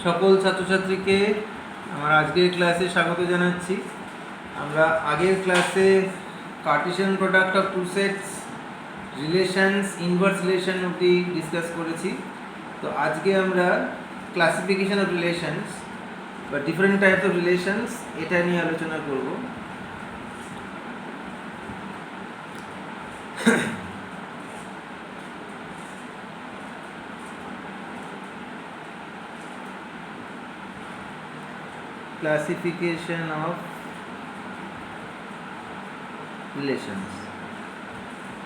সকল ছাত্রছাত্রীকে আমার আজকের ক্লাসে স্বাগত জানাচ্ছি। আমরা আগের ক্লাসে Cartesian product of two sets, relations, inverse relation অবধি ডিসকাস করেছি। তো আজকে আমরা ক্লাসিফিকেশন অফ রিলেশনস বা ডিফারেন্ট টাইপস অফ রিলেশনস এটা নিয়ে আলোচনা করব। ক্লাসিফিকেশন অফ রিলেশনস,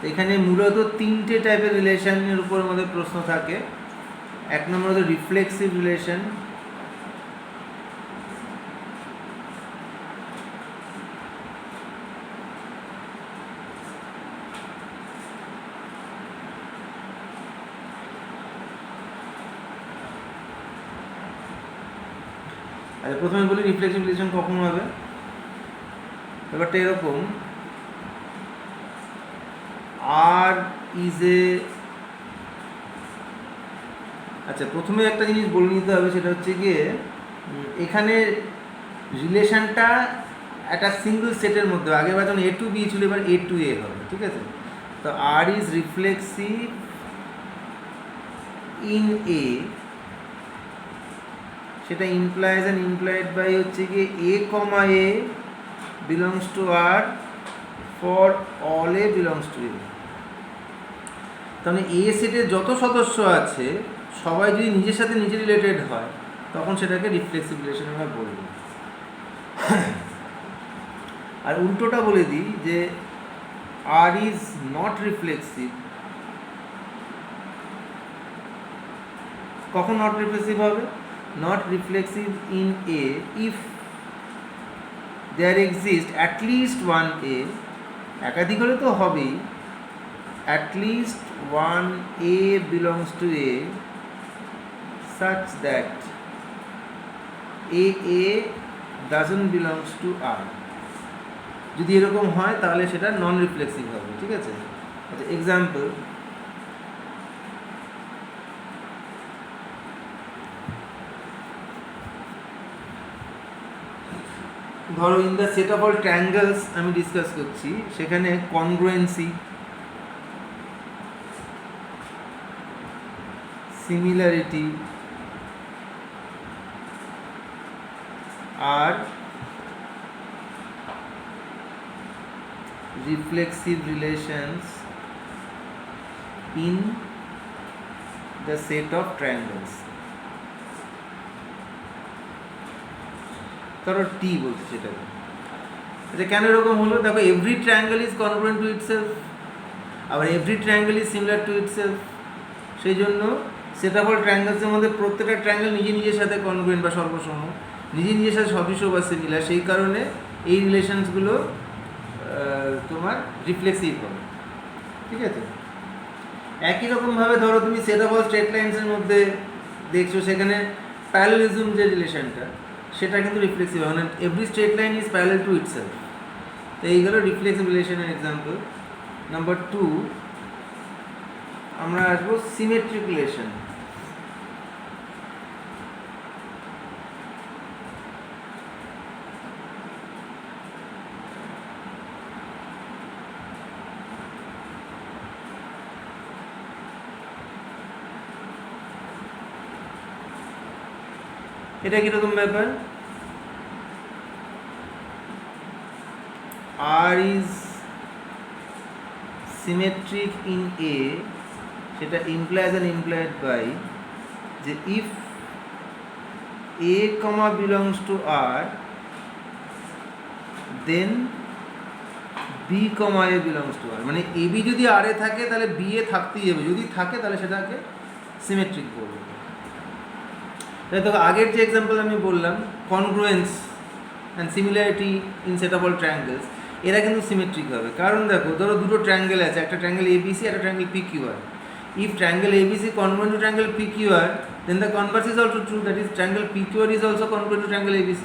এখানে মূলত তিনটে টাইপের রিলেশনের উপর আমাদের প্রশ্ন থাকে। এক নম্বর হলো রিফ্লেক্সিভ রিলেশন, আচ্ছা প্রথমে বলি রিফ্লেক্সিভ রিলেশন কখন হবে। ব্যাপারটা এরকম, আর ইজ এ, আচ্ছা প্রথমে একটা জিনিস বলে নিতে হবে, সেটা হচ্ছে গিয়ে এখানে রিলেশনটা একটা সিঙ্গল সেটের মধ্যে, আগেবার যখন এ টু বি ছিল এবার এ টু এ হবে, ঠিক আছে? তো R is reflexive in A, সেটা ইমপ্লাইজ অ্যান্ড ইমপ্লয়েড বাই হচ্ছে গিয়ে A comma A belongs to R for all A belongs to A. তাহলে এ সেটের যত সদস্য আছে সবাই যদি নিজের সাথে নিজে রিলেটেড হয় তখন সেটাকে রিফ্লেক্সিভ রিলেশন আমরা বলব। আর উল্টোটা বলে দিই যে আর ইজ নট রিফ্লেক্সিভ। কখন নট রিফ্লেক্সিভ হবে? Not reflexive in A if there exist at least one A, একাধিক হলে তো হবেই, at least one A belongs to A such that A doesn't belongs to R. যদি এরকম হয় তাহলে সেটা নন রিফ্লেক্সিভ হবে, ঠিক আছে? আচ্ছা এক্সাম্পল, ধরো in the set of all triangles আমি ডিসকাস করছি, সেখানে কনগ্রুয়েন্সি, similarity R reflexive relations in the set of triangles. ধরো টি বলছি সেটাকে। আচ্ছা কেন এরকম হলো? দেখো every triangle is congruent to itself, আবার every triangle is similar to itself. সেই জন্য সেট অফ অল ট্রায়াঙ্গেলসের মধ্যে প্রত্যেকটা ট্রায়াঙ্গেল নিজের সাথে কনগ্রুয়েন্ট বা সর্বসম, নিজের সাথে সদৃশ বা সিমিলার। সেই কারণে এই রিলেশনসগুলো তোমার রিফ্লেক্সিভ হবে, ঠিক আছে? একই রকমভাবে ধরো তুমি সেট অফ অল স্ট্রেট লাইন্সের মধ্যে দেখছো, সেখানে প্যারালেলিজম যে রিলেশনটা সেটা কিন্তু রিফ্লেক্সিভ হবে, মানে every straight line is parallel two itself. তো এইগুলো রিফ্লেক্সিভ রিলেশনের এক্সাম্পল। নাম্বার 2 আমরা আসবো সিমেট্রিক রিলেশন। এটা কিরকম ব্যাপার? R is symmetric in A, সেটা ইমপ্লাইজ অ্যান্ড ইমপ্লয়েড বাই যে if A comma belongs to R then B comma A belongs to R, মানে এ বি যদি আর এ থাকে তাহলে বি এ থাকতেই হবে, যদি থাকে তাহলে সেটাকে সিমেট্রিক বলবো। দেখো আগের যে এক্সাম্পল আমি বললাম congruence and similarity in set of all triangles, এরা কিন্তু সিমেট্রিক হবে। কারণ দেখো ধরো দুটো ট্রায়াঙ্গেল আছে, একটা ট্রায়াঙ্গেল এবিসি, একটা triangle PQR. If triangle ABC congruent to triangle PQR, then the converse is also true, that is triangle PQR is also congruent to triangle ABC.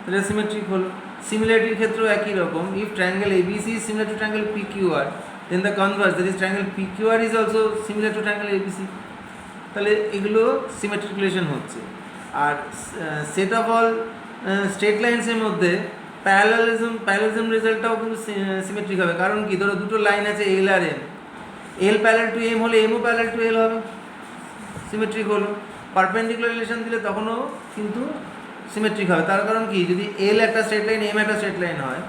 তাহলে সিমেট্রিক হলো। সিমিলারিটির ক্ষেত্রেও একই রকম, if triangle ABC is similar to triangle PQR, then the converse, that is triangle PQR is also similar to triangle ABC. তাহলে এগুলো symmetric relation হচ্ছে। আর set of all straight লাইন্সের মধ্যে parallelism রেজাল্টটাও কিন্তু সিমেট্রিক হবে। কারণ কি, ধরো দুটো লাইন আছে এল আর M, L parallel to M হলে এমও প্যারালাল টু এল হবে, সিমেট্রিক হলো। পারপেন্ডিকুলার রিলেশন দিলে তখনও কিন্তু সিমেট্রিক হবে। তার কারণ কি, যদি এল একটা স্ট্রেট লাইন, এম একটা স্ট্রেট লাইন হয়,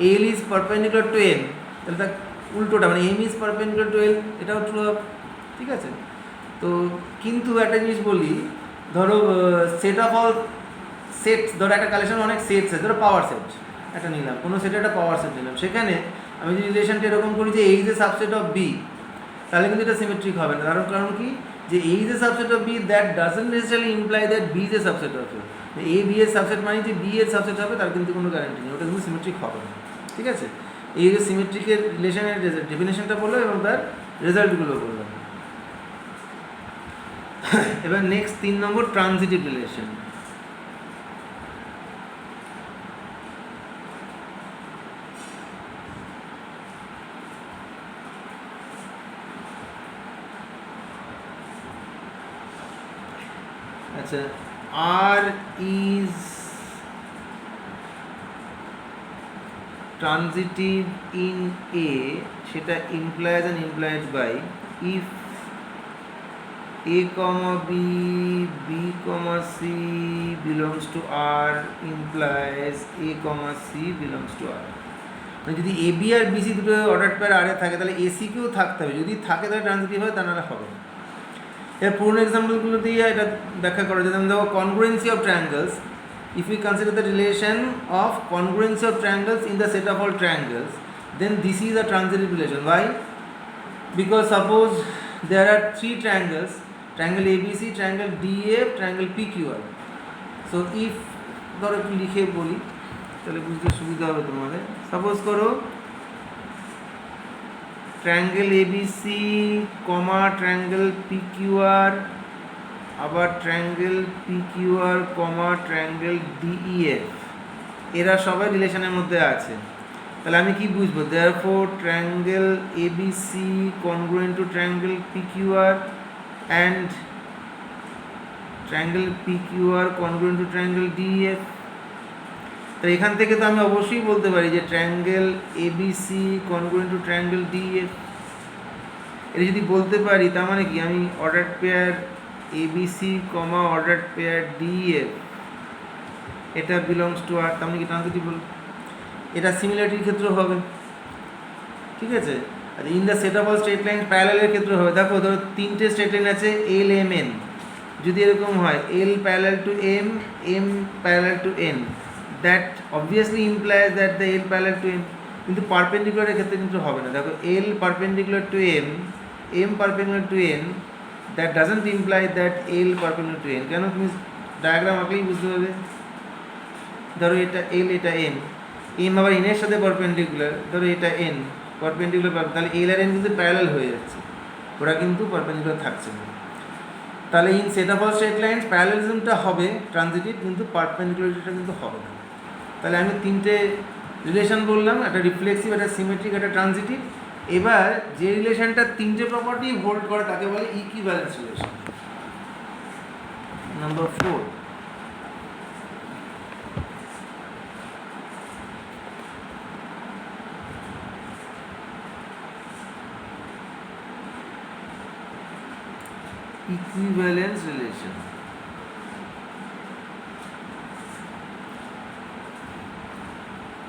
l is perpendicular to m, তাহলে তার উল্টোটা মানে m is perpendicular to l, এটাও ট্রু হবে। ঠিক আছে? তো কিন্তু একটা জিনিস বলি, ধরো সেট অফ অল সেট, ধরো একটা কালেকশন অনেক সেটস আছে, ধরো পাওয়ার সেট একটা নিলাম, কোনো সেটে একটা পাওয়ার সেট নিলাম, সেখানে আমি যদি রিলেশনটা এরকম করি যে এই যে সাবসেট অফ বি, তাহলে কিন্তু এটা সিমেট্রিক হবে না। কারণ কি, যে এই যে subset of b, that doesn't necessarily imply that b is a subset of a. A b এর সাবসেট মানে যে বি এর সাবসেট হবে, তার কিন্তু কোনো গ্যারান্টি নেই, ওটা কিন্তু সিমেট্রিক হবে না। ঠিক আছে? এই যে সিমেট্রিকের রিলেশনের ডেফিনেশনটা বললো এবং তার রেজাল্টগুলো বললাম। এবার নেক্সট 3 নম্বর, ট্রানজিটিভ রিলেশন। আচ্ছা, R is transitive in A, সেটা implies and implied by if A, B, B, C belongs to R implies A, C belongs to R. মানে যদি এ বি আর বিসি দুটো অর্ডার পেয়ার আরে থাকে, তাহলে এসিকেও থাকতে হবে। যদি থাকে তাহলে ট্রানজিটিভ হয়, তা নাহলে হবে না। এর পুরনো এক্সাম্পলগুলো দিয়ে এটা ব্যাখ্যা করা যায়। যেমন দেখো, কনগ্রুয়েন্সি of ট্রায়াঙ্গলস, if we consider the relation of congruency of triangles in the set of all triangles, then this is a transitive relation. Why? Because suppose there are 3 triangles, triangle ABC, triangle DEF, triangle PQR. So if, ধরো একটু লিখে বলি তাহলে বুঝতে সুবিধা হবে তোমাদের। Suppose করো ট্রায়াঙ্গেল ABC, ট্রায়াঙ্গেল PQR, আবার ট্রায়াঙ্গেল PQR, ট্রায়াঙ্গেল DEF, এরা সবাই রিলেশনের মধ্যে আছে। তাহলে আমি কি বুঝবো? therefore triangle ABC congruent to triangle PQR and triangle PQR congruent to triangle DEF। তো এখান থেকে তো আমি অবশ্যই বলতে পারি যে triangle ABC congruent to triangle DEF। এটা যদি বলতে পারি, তার মানে কি, আমি order pair ABC, order pair DEF, এটা বিলংস টু আর, তার মানে কি ট্রানজিটিভ বল। এটা সিমিলারিটির ক্ষেত্রে হবে। ঠিক আছে? R in the set of all straight line প্যারালালের ক্ষেত্রে হবে। দেখো, ধরো 3টে স্ট্রেট লাইন আছে এল এম এন, যদি এরকম হয় L parallel to M, M parallel to N, that obviously implies that the L parallel to M. কিন্তু পারপেন্ডিকুলারের ক্ষেত্রে কিন্তু হবে না। দেখো, L perpendicular to M, M perpendicular to N, that doesn't imply that L perpendicular to N. কেন? তুমি diagram আঁকলেই বুঝতে পারবে। ধরো এটা এল, এটা এন, এম আবার এনের সাথে পারপেন্ডিকুলার, ধরো এটা এন পারপেন্ডিকুলার, তাহলে এল আর এন কিন্তু প্যারালাল হয়ে যাচ্ছে, ওরা কিন্তু পারপেন্ডিকুলার থাকছে না। তাহলে in set of all straight lines প্যারালালিজমটা হবে ট্রানজিটিভ, কিন্তু পারপেন্ডিকুলারিটিটা কিন্তু হবে না। তাহলে আমি 3টে রিলেশন বললাম, একটা রিফ্লেক্সিভ, একটা সিমেট্রিক, একটা ট্রানজিটিভ। এবার যে রিলেশনটা 3টে প্রপার্টি হোল্ড করে তাকে বলে equivalence relation. Number 4, equivalence relation.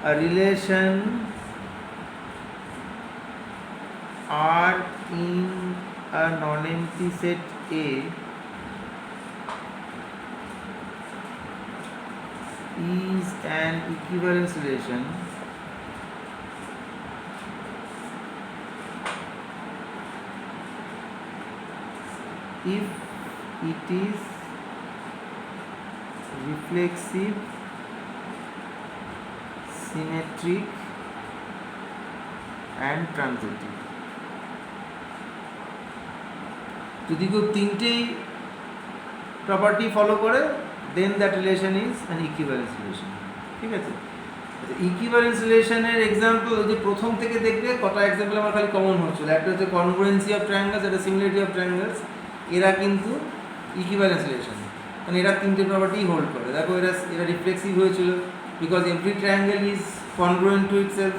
A relation R in a non-empty set A is an equivalence relation if it is reflexive, symmetric and transitive। যদি কেউ 3টেই প্রপার্টি ফলো করে, then that relation is an equivalence relation. ঠিক আছে? Equivalence রিলেশনের example যে প্রথম থেকে দেখবে কটা এক্সাম্পল আমার খালি কমন হচ্ছিল। একটা হচ্ছে কনগ্রুয়েন্সি অফ ট্রায়াঙ্গলস, একটা সিমিলারিটি অফ ট্রায়াঙ্গলস, এরা কিন্তু ইকুইভ্যালেন্স রিলেশন। কারণ এরা তিনটে প্রপার্টি হোল্ড করে। দেখো এরা রিফ্লেক্সিভ হয়েছিল because every triangle is congruent to itself.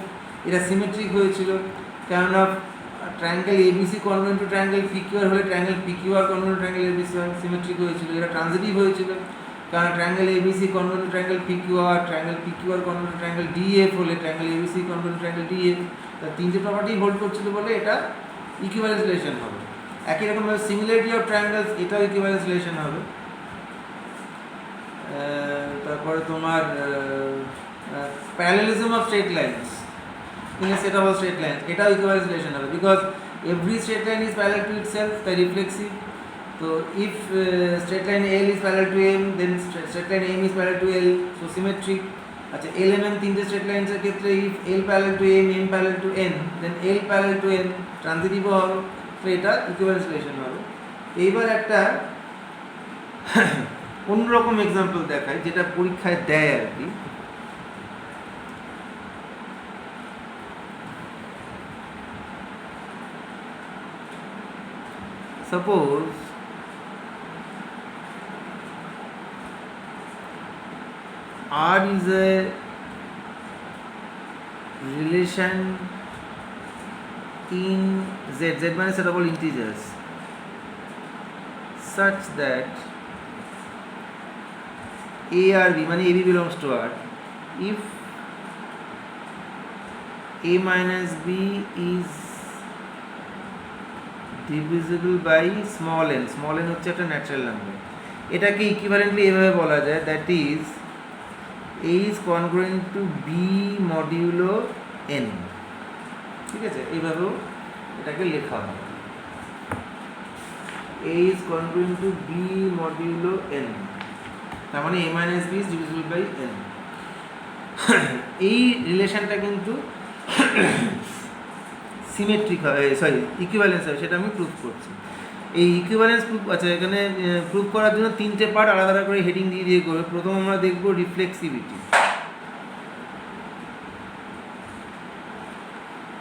এরা সিমেট্রিক হয়েছিল কেননা triangle ABC congruent to triangle PQR হলে triangle PQR congruent to triangle ABC হয়, সিমেট্রিক হয়েছিল। এরা ট্রানজিটিভ হয়েছিল কারণ triangle ABC congruent to triangle PQR, triangle PQR congruent to triangle DF হলে triangle ABC congruent to triangle DF. তার তিনটে property hold করছিল বলে এটা ইকুইভ্যালেন্স রিলেশন হবে। একই রকমভাবে সিমিলারিটি অফ ট্রায়াঙ্গেলস, এটাও ইকুইভ্যালেন্স রিলেশন হবে। তারপরে তোমার parallelism of straight lines in a set of straight lines, এটাও ইকুইভ্যালেন্স রিলেশন হবে because every straight line is parallel to itself, তাই রিফ্লেক্সিভ। তো if straight line l is parallel to m, then straight line m is parallel to l, so symmetric. আচ্ছা, l m n তিনটে straight লাইনসের ক্ষেত্রে if l parallel to M, M parallel to N, then L parallel to N, ট্রানজিটিভও হবে, তো এটা equivalence relation হবে। এইবার একটা অন্যরকম এক্সাম্পল দেখায় যেটা পরীক্ষায় দেয় আর কি। Suppose R is a relation in Z মানে set of all integers such that A or B মানে AB belongs to R if A minus B is divisible by small n হচ্ছে একটা ন্যাচারাল নাম্বার। এটাকে ইকুইভ্যালেন্টলি এভাবে বলা যায়, that is A is congruent to B modulo n। ঠিক আছে, এইভাবেও এটাকে লেখা হয়, A is congruent to B modulo n, তার মানে A minus B is divisible by n। এই রিলেশনটা কিন্তু সিমেট্রিক হয়, সরি ইকুইভ্যালেন্স হয়, সেটা আমি প্রুফ করছি। এই ইকুইভ্যালেন্স প্রুফ, আচ্ছা এখানে প্রুফ করার জন্য তিনটে পার্ট আলাদা আলাদা করে হেডিং দিয়ে দিয়ে করবে। প্রথম আমরা দেখব রিফ্লেক্সিভিটি।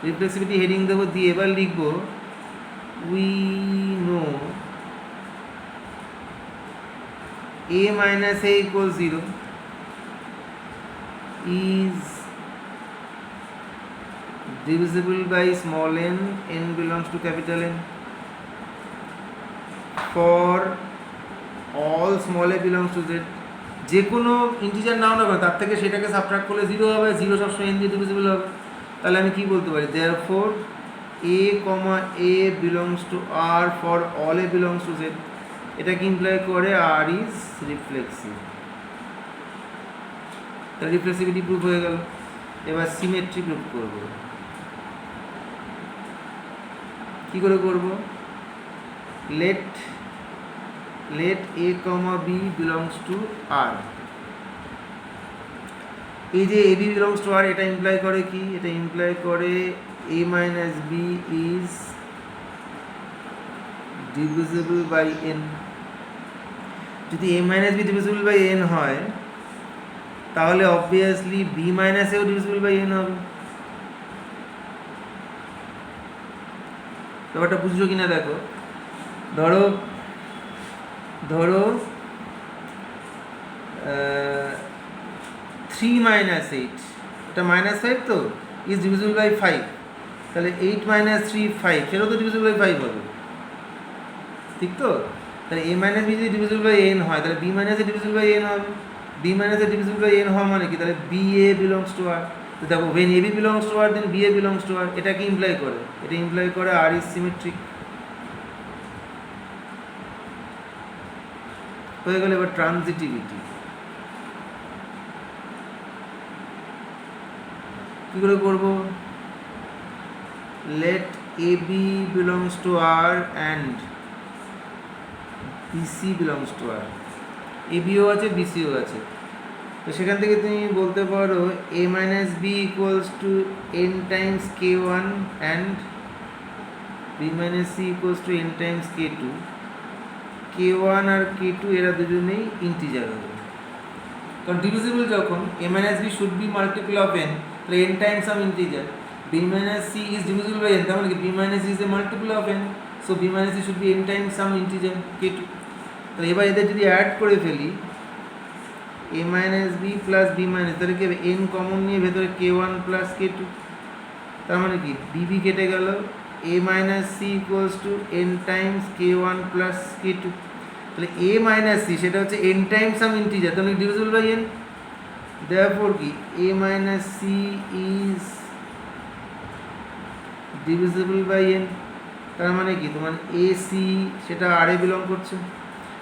রিফ্লেক্সিভিটি হেডিং দেবো, দিয়ে এবার লিখব we know A minus A equals 0 is divisible by small n, n belongs to capital N, for all small a belongs to z। যে কোনো ইন্টিজার নাও না তার থেকে সেটাকে সাবট্রাক্ট করলে 0 হবে, 0 সবসময় n দিয়ে ডিভিজিবল হবে। তাহলে আমি কি বলতে পারি, therefore a comma a belongs to R for all a belongs to z। এটা কি ইমপ্লাই করে R is reflexive। তাহলে রিফ্লেক্সিভিটি প্রুফ হয়ে গেল। এবার সিমেট্রি প্রুফ করব। কি করে করব, let a comma b belongs to R। এই যে ab belongs to R, এটা ইমপ্লাই করে কি, এটা ইমপ্লাই করে a minus b is divisible by n। যদি a minus b divisible by n হয় তাহলে অবভিয়াসলি b minus a ও divisible by n হবে। ব্যাপারটা বুঝছো কিনা দেখো, ধরো 3 minus 8, এটা মাইনাস 5 তো ইজ ডিভিজিবল বাই 5, তাহলে 8 minus 3 5, সেটাও তো ডিভিজিবল বাই 5 হবে, ঠিক তো? তাহলে a minus b যদি ডিভিজিবল বাই n হয় তাহলে b minus a divisible by n হবে। b minus a divisible by n হওয়া মানে কি, তাহলে ba belongs to R। তো দেখো when ab belongs to R then ba belongs to R, এটা কি ইমপ্লাই করে, এটা ইমপ্লাই করে R is symmetric। হয়ে গেল। এবার ট্রানজিটিভিটি কি করে করব, let ab belongs to R and bc belongs to R। ab ও আছে bc ও আছে, তো সেখান থেকে তুমি বলতে পারো a minus b equals to n times k1 and b minus c equals to n times k2। k1 R k2 এরা দুজনেই ইন্টিজার হবে, কারণ ডিভিজিবল যখন a minus b should be multiple of n, তাহলে n times some integer। b minus c is divisible by n, তার মানে কি b minus c is a multiple of n, so b minus c should be n times some integer k2। তো এবার এদের যদি add করে ফেলি a minus b plus b minus, তাহলে কি হবে n কমন নিয়ে ভেতরে k1 প্লাস k2, তার মানে কি bb কেটে গেল, a minus c equals to n times k1 plus k2, তাহলে a মাইনাস সি সেটা হচ্ছে n টাইমস সাম ইন্টিজার, তাহলে ডিভিজিবল বাই n, দেয়ারফর কি a minus c is divisible by n, তার মানে কি তোমার এ সি সেটা আর এ বিলং করছে,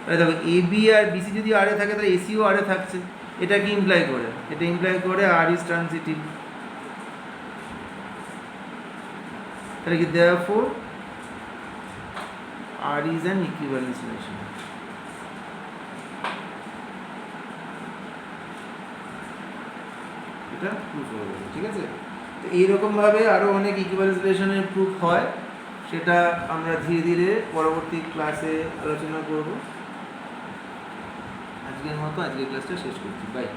তাহলে দেখো এ বি আর বিসি যদি আর এ থাকে তাহলে এসিও আর এ থাকছে, এটা কি ইমপ্লাই করে, এটা ইমপ্লাই করে আর ইজ ট্রানজিটিভ, তাহলে কি therefore R is an equivalence relation. এটা প্রুফ হয়ে গেল, ঠিক আছে। তো এইরকমভাবে আরও অনেক ইকুইভ্যালেন্স রিলেশনের প্রুফ হয়, সেটা আমরা ধীরে ধীরে পরবর্তী ক্লাসে আলোচনা করব। আজকের মতো আজকের ক্লাসটা শেষ করছি, বাই।